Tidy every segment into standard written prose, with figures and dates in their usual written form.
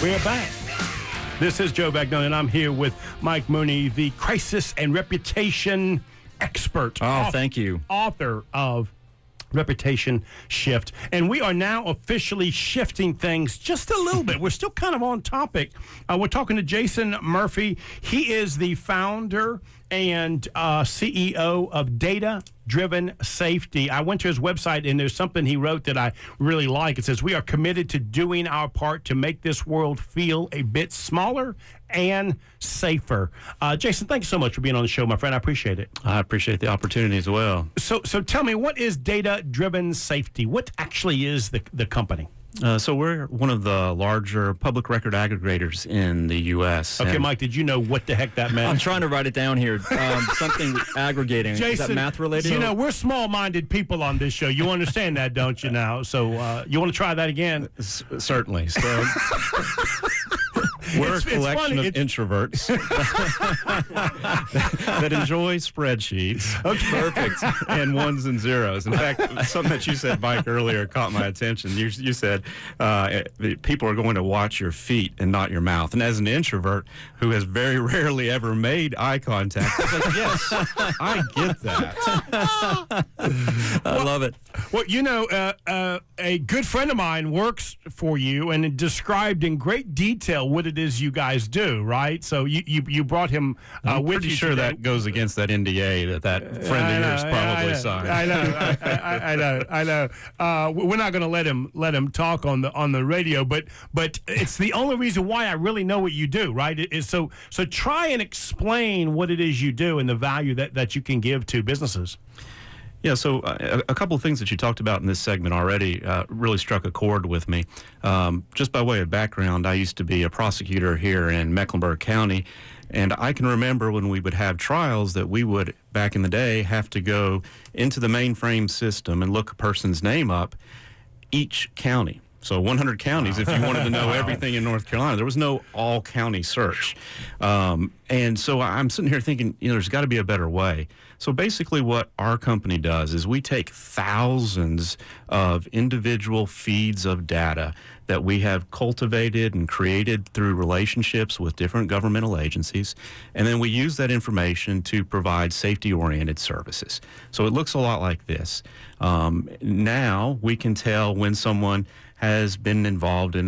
We're back. This is Joe Vagnone, and I'm here with Mike Mooney, the crisis and reputation expert. Thank you. Author of Reputation Shift. And we are now officially shifting things just a little bit. We're still kind of on topic. We're talking to Jason Murphy. He is the founder and CEO of Data Driven Safety. I went to his website, and there's something he wrote that I really like. It says, "We are committed to doing our part to make this world feel a bit smaller and safer." Jason, thank you so much for being on the show, my friend. I appreciate it. I appreciate the opportunity as well. So tell me, what is Data Driven Safety? What actually is the company? So we're one of the larger public record aggregators in the U.S. Okay, Mike, did you know what the heck that meant? I'm trying to write it down here. Something aggregating. Jason, is that math related? You know, we're small-minded people on this show. You understand that, don't you now? So you want to try that again? Certainly. So we're a collection of introverts that enjoy spreadsheets. Okay. Perfect. And ones and zeros. In fact, something that you said, Mike, earlier caught my attention. You said people are going to watch your feet and not your mouth. And as an introvert who has very rarely ever made eye contact, I was like, yes, I get that. I love it. Well, you know, a good friend of mine works for you and described in great detail what it is you guys do, right? So you brought him I'm with pretty you sure today. That goes against that NDA that friend of yours probably signed. I know. We're not going to let him talk on the radio, but it's the only reason why I really know what you do, right? So try and explain what it is you do and the value that you can give to businesses. Yeah, so a couple of things that you talked about in this segment already really struck a chord with me. Just by way of background, I used to be a prosecutor here in Mecklenburg County, and I can remember when we would have trials that we would, back in the day, have to go into the mainframe system and look a person's name up each county. So 100 counties, if you wanted to know everything in North Carolina. There was no all-county search. And so I'm sitting here thinking, there's got to be a better way. So basically what our company does is we take thousands of individual feeds of data that we have cultivated and created through relationships with different governmental agencies, and then we use that information to provide safety-oriented services. So it looks a lot like this. Now we can tell when someone has been involved in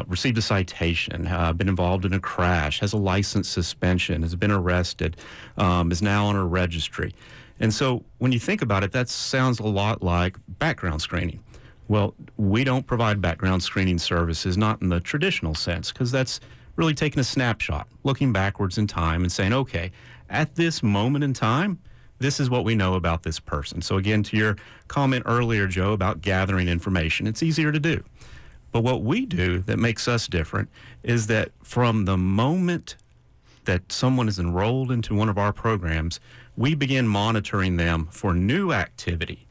received a citation, been involved in a crash, has a license suspension, has been arrested, is now on a registry. And so when you think about it, that sounds a lot like background screening. Well, we don't provide background screening services, not in the traditional sense, because that's really taking a snapshot, looking backwards in time and saying, okay, at this moment in time, this is what we know about this person. So again, to your comment earlier, Joe, about gathering information, it's easier to do. But what we do that makes us different is that from the moment that someone is enrolled into one of our programs, we begin monitoring them for new activity.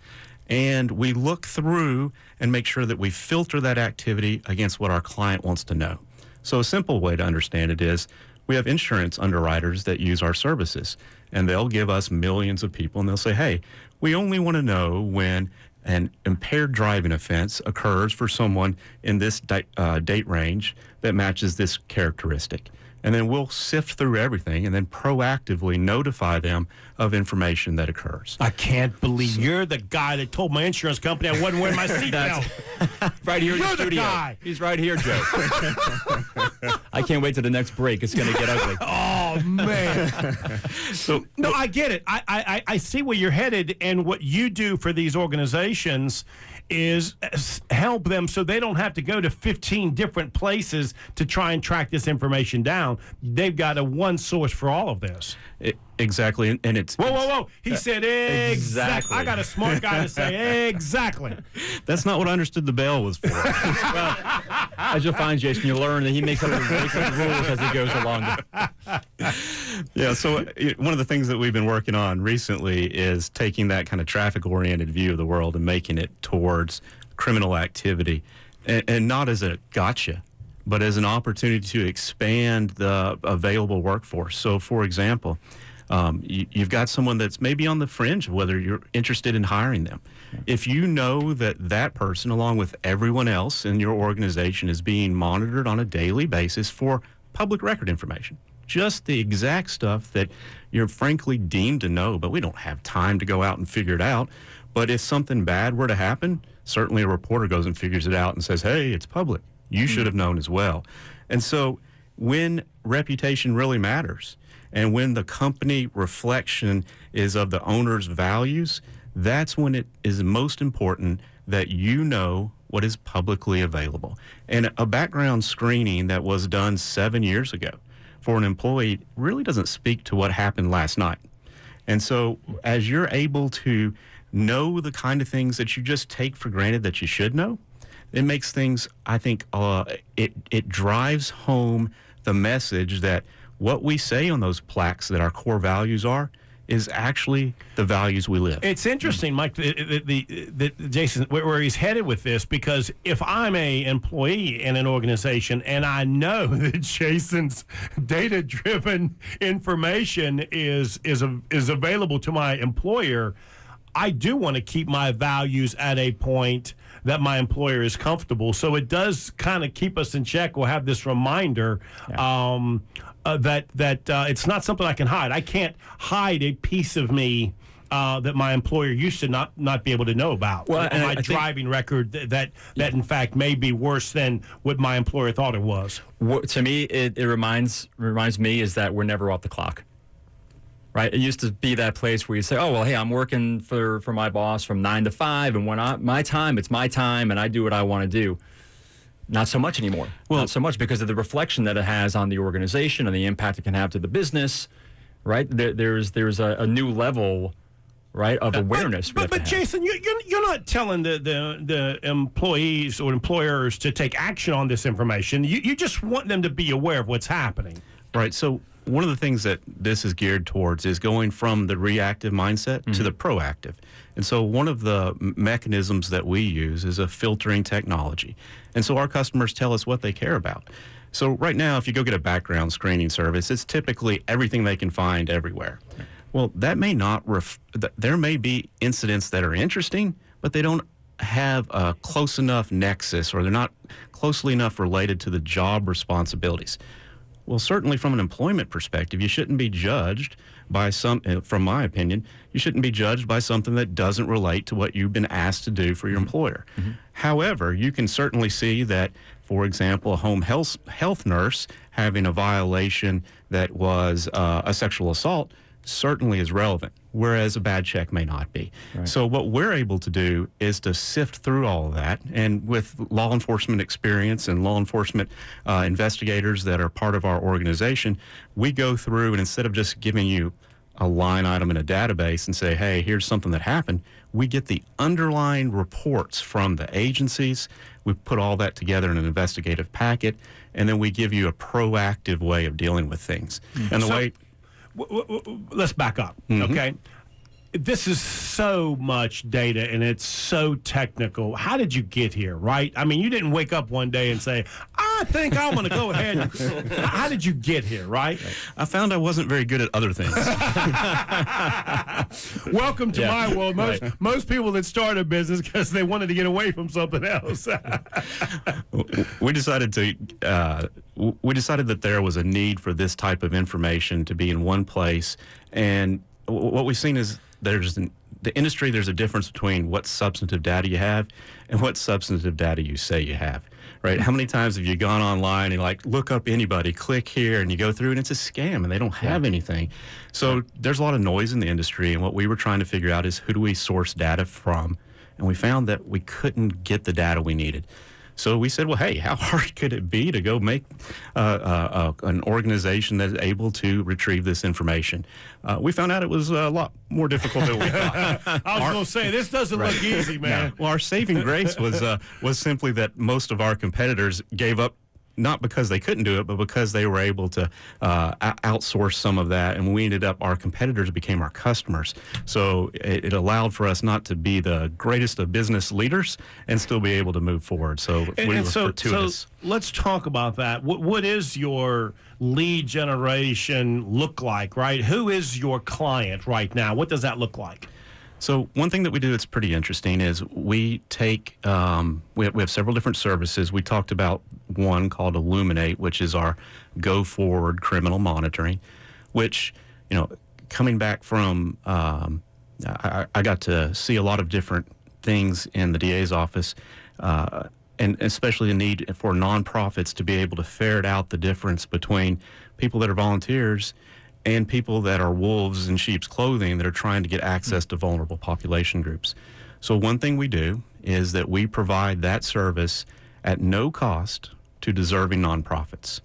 And we look through and make sure that we filter that activity against what our client wants to know. So a simple way to understand it is we have insurance underwriters that use our services, and they'll give us millions of people, and they'll say, hey, we only want to know when an impaired driving offense occurs for someone in this date range that matches this characteristic. And then we'll sift through everything and then proactively notify them of information that occurs. I can't believe you're the guy that told my insurance company I wasn't wearing my seatbelt. Right here in the You're the studio. guy. He's right here, Joe. I can't wait till the next break. It's going to get ugly. Oh, man. No, I get it. I see where you're headed, and what you do for these organizations is help them so they don't have to go to 15 different places to try and track this information down. They've got a one source for all of this. Exactly, and it's... Whoa. He said exactly. I got a smart guy to say exactly. That's not what I understood the bell was for. Well, as you'll find, Jason, you'll learn that he makes up the rules as he goes along. Yeah, so one of the things that we've been working on recently is taking that kind of traffic-oriented view of the world and making it towards criminal activity, and not as a gotcha, but as an opportunity to expand the available workforce. So, for example, You've got someone that's maybe on the fringe of whether you're interested in hiring them. If you know that that person, along with everyone else in your organization, is being monitored on a daily basis for public record information, just the exact stuff that you're frankly deemed to know, but we don't have time to go out and figure it out. But if something bad were to happen, certainly a reporter goes and figures it out and says, hey, it's public. You should have known as well. And so when reputation really matters, and when the company reflection is of the owner's values, that's when it is most important that you know what is publicly available. And a background screening that was done 7 years ago for an employee really doesn't speak to what happened last night. And so as you're able to know the kind of things that you just take for granted that you should know, it makes things, I think, it drives home the message that what we say on those plaques that our core values are is actually the values we live. It's interesting, Mike, Jason, where he's headed with this, because if I'm a employee in an organization and I know that Jason's data-driven information is available to my employer, I do want to keep my values at a point that my employer is comfortable. So it does kind of keep us in check. We'll have this reminder that it's not something I can hide. I can't hide a piece of me that my employer used to not be able to know about. Well, and my driving record that in fact may be worse than what my employer thought it was. To me, it reminds me is that we're never off the clock. Right? It used to be that place where you say, oh, well, hey, I'm working for my boss from 9 to 5, and when my time, it's my time, and I do what I want to do. Not so much anymore. Well, not so much because of the reflection that it has on the organization and the impact it can have to the business, right? There's a new level, right, of awareness. But Jason, you're not telling the employees or employers to take action on this information. You just want them to be aware of what's happening. Right. So one of the things that this is geared towards is going from the reactive mindset to the proactive. And so one of the mechanisms that we use is a filtering technology. And so our customers tell us what they care about. So right now, if you go get a background screening service, it's typically everything they can find everywhere. Well, that may not, there may be incidents that are interesting, but they don't have a close enough nexus, or they're not closely enough related to the job responsibilities. Well, certainly from an employment perspective, you shouldn't be judged by from my opinion, you shouldn't be judged by something that doesn't relate to what you've been asked to do for your employer. However, you can certainly see that, for example, a home health nurse having a violation that was a sexual assault certainly is relevant, whereas a bad check may not be. Right. So what we're able to do is to sift through all of that, and with law enforcement experience and law enforcement investigators that are part of our organization, we go through, and instead of just giving you a line item in a database and say, hey, here's something that happened, we get the underlying reports from the agencies. We put all that together in an investigative packet, and then we give you a proactive way of dealing with things. And let's back up, okay? This is so much data, and it's so technical. How did you get here, right? I mean, you didn't wake up one day and say, I think I'm going to go ahead. How did you get here, right? I found I wasn't very good at other things. Welcome to my world. Most people that start a business because they wanted to get away from something else. We decided that there was a need for this type of information to be in one place, and what we've seen is the industry, there's a difference between what substantive data you have and what substantive data you say you have, right? How many times have you gone online and look up anybody, click here, and you go through and it's a scam and they don't have anything. So there's a lot of noise in the industry, and what we were trying to figure out is who do we source data from? And we found that we couldn't get the data we needed. So we said, well, hey, how hard could it be to go make an organization that's able to retrieve this information? We found out it was a lot more difficult than we thought. I was going to say, this doesn't look easy, man. Well, our saving grace was simply that most of our competitors gave up not because they couldn't do it, but because they were able to outsource some of that. And we ended up, our competitors became our customers. So it allowed for us not to be the greatest of business leaders and still be able to move forward. So we were fortuitous. So let's talk about that. What is your lead generation look like, right? Who is your client right now? What does that look like? So one thing that we do that's pretty interesting is we take, we have several different services. We talked about one called Illuminate, which is our go-forward criminal monitoring, which, you know, coming back from, I got to see a lot of different things in the DA's office, and especially the need for nonprofits to be able to ferret out the difference between people that are volunteers and people that are wolves in sheep's clothing that are trying to get access to vulnerable population groups. So one thing we do is that we provide that service at no cost to deserving nonprofits.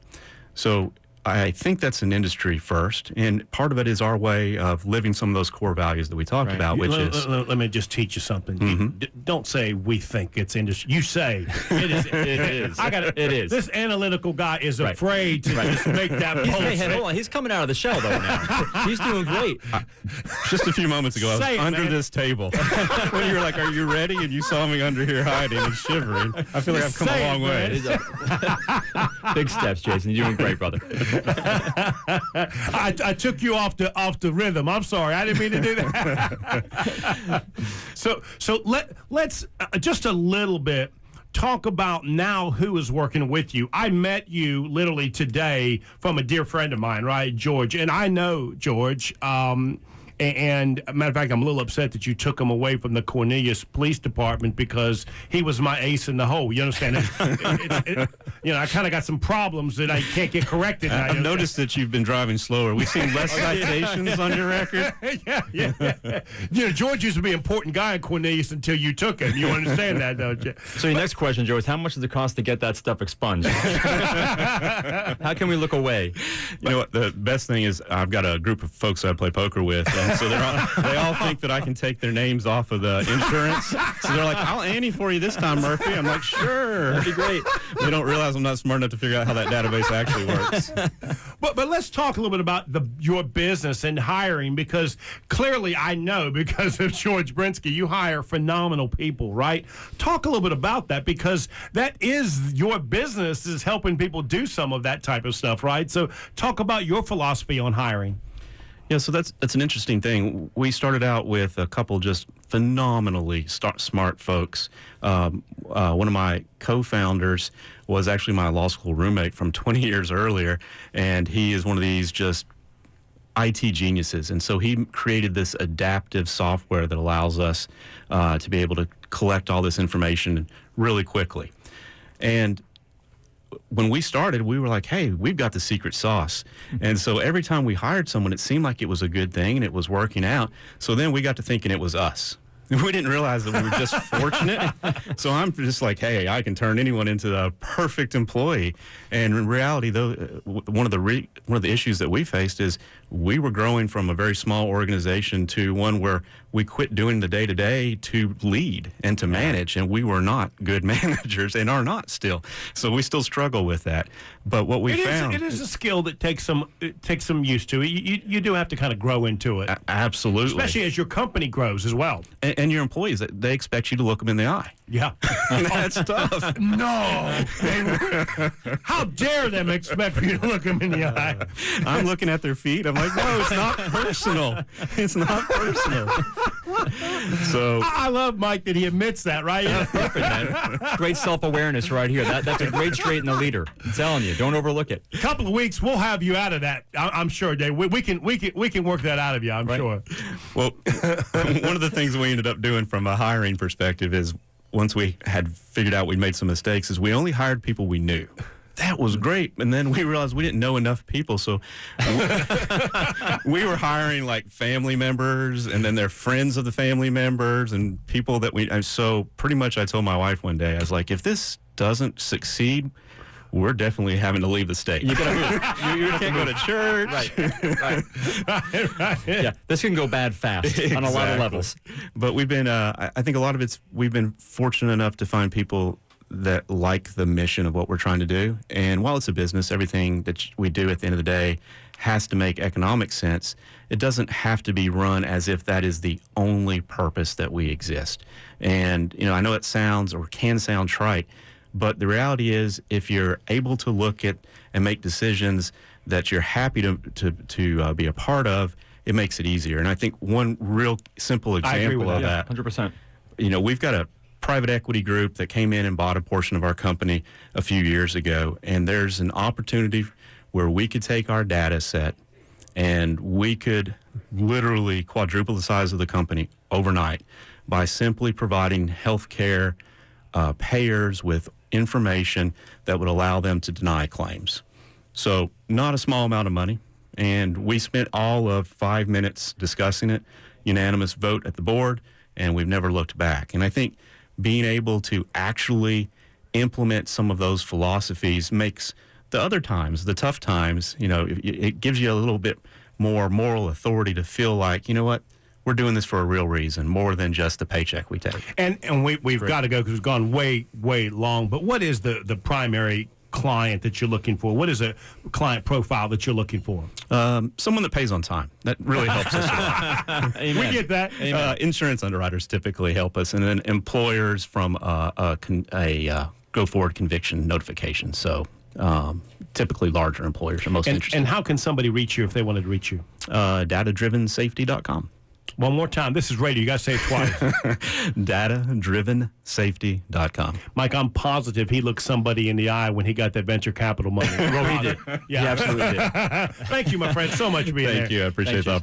So I think that's an industry first, and part of it is our way of living some of those core values that we talked about, which is... Let me just teach you something. Mm-hmm. Don't say we think it's industry. You say it is. It is. It is. This analytical guy is afraid to just make that post. Hold on. He's coming out of the shell, though, now. He's doing great. Just a few moments ago, I was under this table. When you were like, are you ready? And you saw me under here hiding and shivering. I feel like I've come a long way. Big steps, Jason. You're doing great, brother. I took you off the rhythm. I'm sorry. I didn't mean to do that. So let's just a little bit talk about now who is working with you. I met you literally today from a dear friend of mine, right, George? And I know George. And matter of fact, I'm a little upset that you took him away from the Cornelius Police Department because he was my ace in the hole. You understand? You know, I kind of got some problems that I can't get corrected. I've noticed that you've been driving slower. We've seen less citations on your record. Yeah. You know, George used to be an important guy in Cornelius until you took him. You understand that, don't you? So your next question, Joe, is how much does it cost to get that stuff expunged? How can we look away? You know what? The best thing is I've got a group of folks I play poker with. And so they all think that I can take their names off of the insurance. So they're like, I'll ante for you this time, Murphy. I'm like, sure. That'd be great. They don't realize I'm not smart enough to figure out how that database actually works. But let's talk a little bit about your business and hiring, because clearly I know because of George Brinsky, you hire phenomenal people, right? Talk a little bit about that, because that is your business, is helping people do some of that type of stuff, right? So talk about your philosophy on hiring. Yeah, so that's an interesting thing. We started out with a couple just phenomenally smart folks. One of my co-founders was actually my law school roommate from 20 years earlier, and he is one of these just IT geniuses. And so he created this adaptive software that allows us to be able to collect all this information really quickly. And when we started, we were like, hey, we've got the secret sauce. And so every time we hired someone, it seemed like it was a good thing and it was working out. So then we got to thinking it was us. We didn't realize that we were just fortunate. So I'm just like, hey, I can turn anyone into a perfect employee. And in reality, though, one of the issues that we faced is we were growing from a very small organization to one where we quit doing the day-to-day to lead and to manage, and we were not good managers and are not still. So we still struggle with that. But what we found... It is a skill that takes some use to it. You do have to kind of grow into it. Absolutely. Especially as your company grows as well. And your employees, they expect you to look them in the eye. Yeah. That's tough. No. How dare them expect you to look them in the eye? I'm looking at their feet. I'm like, no, it's not personal. It's not personal. So I love Mike that he admits that, right? Perfect, man. Great self-awareness right here. That's a great trait in the leader. I'm telling you, don't overlook it. A couple of weeks, we'll have you out of that. I'm sure, Dave. We can work that out of you. I'm sure. Well, one of the things we ended up doing from a hiring perspective is, once we had figured out we made some mistakes, is we only hired people we knew. That was great. And then we realized we didn't know enough people. So we were hiring like family members and then their friends of the family members and people that so pretty much I told my wife one day, I was like, if this doesn't succeed, we're definitely having to leave the state. You can't go to church. Right. Yeah, this can go bad fast on a lot of levels. But we've been, I think a lot of we've been fortunate enough to find people that like the mission of what we're trying to do. And while it's a business, everything that we do at the end of the day has to make economic sense. It doesn't have to be run as if that is the only purpose that we exist. And, I know it sounds or can sound trite, but the reality is if you're able to look at and make decisions that you're happy to be a part of, it makes it easier. And I think one real simple example of that, 100%. We've got a private equity group that came in and bought a portion of our company a few years ago, and there's an opportunity where we could take our data set and we could literally quadruple the size of the company overnight by simply providing healthcare payers with information that would allow them to deny claims. So not a small amount of money, and we spent all of 5 minutes discussing it, unanimous vote at the board, and we've never looked back. And I think being able to actually implement some of those philosophies makes the other times, the tough times, it gives you a little bit more moral authority to feel like, what, we're doing this for a real reason, more than just the paycheck we take. And we've got to go because we've gone way, way long. But what is the primary client that you're looking for? What is a client profile that you're looking for? Someone that pays on time. That really helps us a lot. We get that. Insurance underwriters typically help us, and then employers from a go-forward conviction notification. So typically larger employers are most interested. And how can somebody reach you if they wanted to reach you? Datadrivensafety.com. One more time. This is radio. You got to say it twice. Datadrivensafety.com. Mike, I'm positive he looked somebody in the eye when he got that venture capital money. He did. Yeah. He absolutely did. Thank you, my friend, so much for being there. Thank you. I appreciate that.